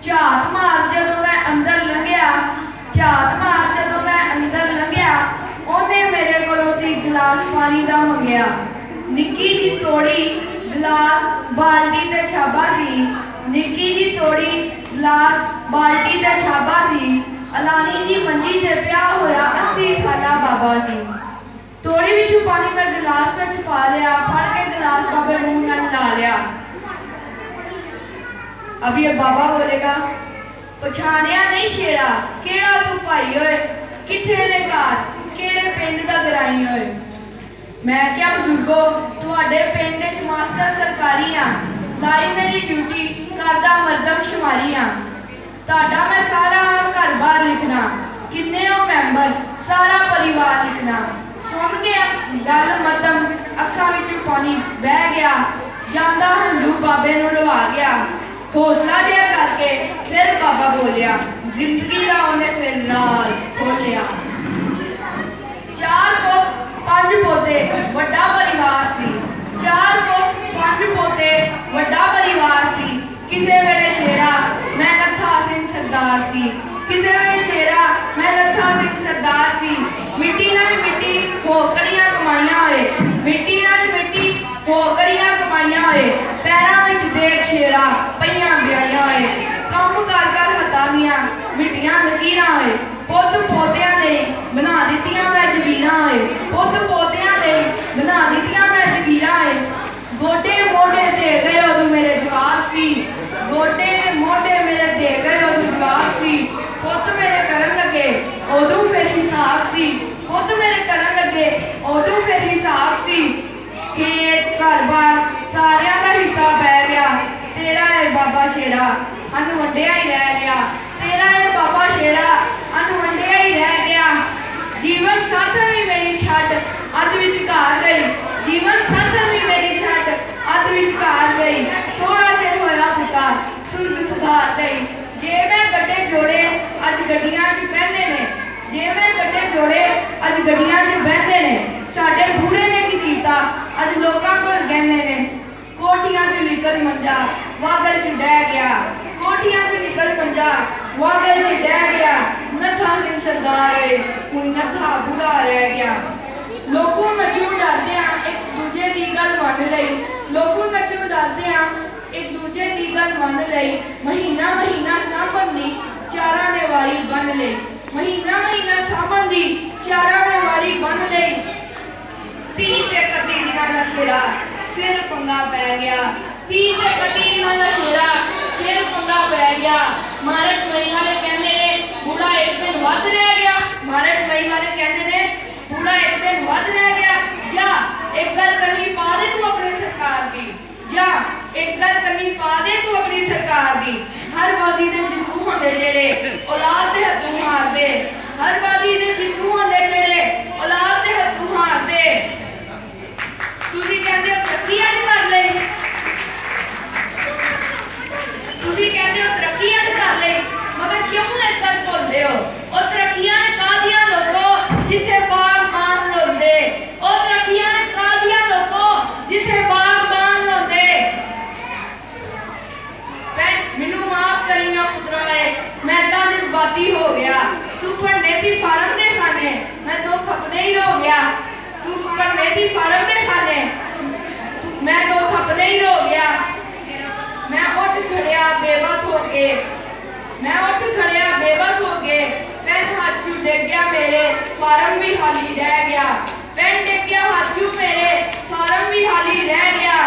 ਝਾਤ ਮਾਰ ਜਦੋਂ ਮੈਂ ਅੰਦਰ ਲੰਘਿਆ, ਝਾਤ ਮਾਰ ਜਦੋਂ ਮੈਂ ਅੰਦਰ ਲੰਘਿਆ, ਉਹਨੇ ਮੇਰੇ ਕੋਲੋਂ ਸੀ ਗਲਾਸ ਪਾਣੀ ਦਾ ਮੰਗਿਆ। ਨਿੱਕੀ ਜੀ ਤੋੜੀ ਗਲਾਸ ਬਾਲਟੀ ਤੇ ਛਾਬਾ ਸੀ, ਨਿੱਕੀ ਜੀ ਤੋੜੀ ਗਲਾਸ ਬਾਲਟੀ ਤੇ ਛਾਬਾ ਸੀ। ਅਲਾਨੀ ਜੀ ਮੰਜੀ ਤੇ ਪਿਆ ਹੋਇਆ 80 ਸਾਲਾ ਬਾਬਾ ਸੀ। ਤੋੜੀ ਵਿੱਚੋਂ ਪਾਣੀ ਮੈਂ ਗਲਾਸ ਵਿੱਚ ਪਾ ਲਿਆ, ਫੜ ਕੇ ਗਲਾਸ ਬਾਬੇ ਮੂੰਹ ਨਾਲ ਲਾ ਲਿਆ। अब ये बाबा बोलेगा, पछाणिया नहीं शेरा, केड़ा तू भाई होए, किथे ने घर, केड़े पिंड दा गराई होए। मैं क्या बुजुर्गो, तुहाडे पिंड च मास्टर सरकारी हाँ, लाई मेरी ड्यूटी, करदा मरदम शुमारी हाँ। तुहाडा मैं सारा घर बार लिखना, किन्ने हो मैंबर, सारा परिवार लिखना। सुन गया गल मरदम, अखां विचों पानी बह गया, जांदा हंझू बाबे नूं रवा गया। हौसला जिहा करके फिर बाबा बोलिया, जिंदगी का उन्हें फिर राज खोलिया। 4 पुत 5 पोते वड्डा परिवार सी, 4 पुत 5 पोते वड्डा परिवार सी। किसे वेले शेरा मैं नत्था सिंह सरदार सी, किसे वेले शेरा मैं नत्था सिंह सरदार सी। मिट्टी नाल मिट्टी होकरियां कमाइयां होए, मिट्टी नाल मिट्टी होकरियां कमाइयां होए। पैरां विच देख शेरा पईयां ब्याहियां होए, काम कर कर हत्थां दियां मिट्टियां लकीरां होए। पुत्त पोतियां लई बना दित्तियां मैं जगीरां होए, पुत्त पोतियां लई बना दित्तियां मैं जगीरां होए। गोडे मोढे दे गए उदू मेरे जवाब सी, गोडे मोढे मेरे दे गए उदू जवाब सी। पुत्त मेरे करन लगे उदू फिर हिसाब सी, पुत्त मेरे करन लगे उदू फिर हिसाब सी। खेत घर बार सारियां दा हिस्सा पै गया, तेरा है बाबा शेरा अनु वंडिया ही रह गया, तेरा है बाबा शेरा अनु वंडिया ही रह गया। जीवन साथन भी मेरी छट अध विचकार गई, जीवन साथन भी मेरी छट अध विचकार गई। थोड़ा चिर होया पुकार सुर्ग सुधार गई। जे मैं गड्डे जोड़े अज गड्डियां च बहंदे ने, जे मैं गड्डे जोड़े अज गड्डियां च बहंदे ने। साडे बूढ़े ने की कीता अज लोकां कोल गहने ने। कोठियां च निकल मंजा वागल च डह गया, कोठियां च निकल मंजा वागल च डह गया। नत्था सिंह सरदार है हुण नत्था बूढ़ा रह गया। लोगों नचू डरदे एक दूजे की गल मन लई, लोगों नचू डरदे एक दूजे की गल मन लई। महीना महीना सांभण दी चारां ने वारी बन लई, महीना महीना सांभण दी चारां ने वारी बन लई। 30 ते 31 दिनां दा शेरा फिर पंगा पै गया, 30 ते 31 दिनां दा शेरा फिर पंगा पै गया। मारक मई वाले कहंदे ने बूढ़ा एक दिन वध रह गया, मारक मई वाले कहंदे ने बूढ़ा एक दिन वध रह गया। जा एक गल कनी पा दे तू अपनी सरकार दी, जा एक गल कनी पा दे तू अपनी सरकार दी। हर बाजी दे जिंदू होंदे जेड़े औलाद दे हत्थों हारदे, हर बाजी दे जिंदू होंदे जेड़े औलाद दे हत्थों हारदे। तुसी कहंदे हो तरक्की अज कर लई, तुसी कहंदे हो तरक्की अज कर लई, मगर क्यों इस गल भुलदे हो? ओ तरक्कियां ने कादियां लोगो जिथे बागबान रोंदे, ओ तरक्कियां ने कादियां लोगो जिथे बागबान रोंदे। मैनू माफ करियो पुत्राए, मैं तां जज्बाती हो गया। तू पढ़ने सी फार्म दे खाने, मैं तो खपने ही रो गया। तू पढ़ने सी फार्म दे खाने, मैं तो खपने ही रो गया। मैं उठ खड़िया बेबस हो के, मैं उठ खड़िया बेबस हो के। पेन हाथ चू डिग गया मेरे, फार्म भी खाली रह गया। पेन डिग गया हाथ चू मेरे, फार्म भी खाली रह गया।